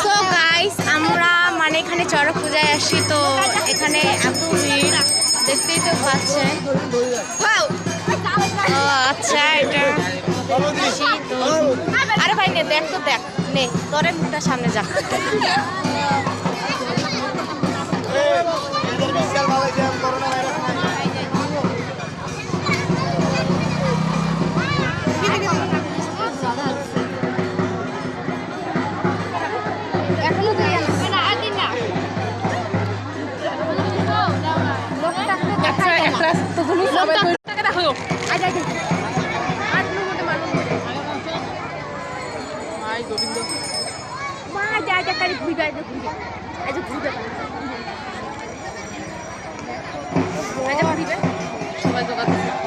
So guys আমরা মানে এখানে চড়ক পূজায় আসি, তো এখানে এত ভিড় দেখতেই তো পাচ্ছেন। আচ্ছা এটা তো আরে ভাই নে দেখ তো, দেখ নে তোরে মুখটা সামনে যা। সবাই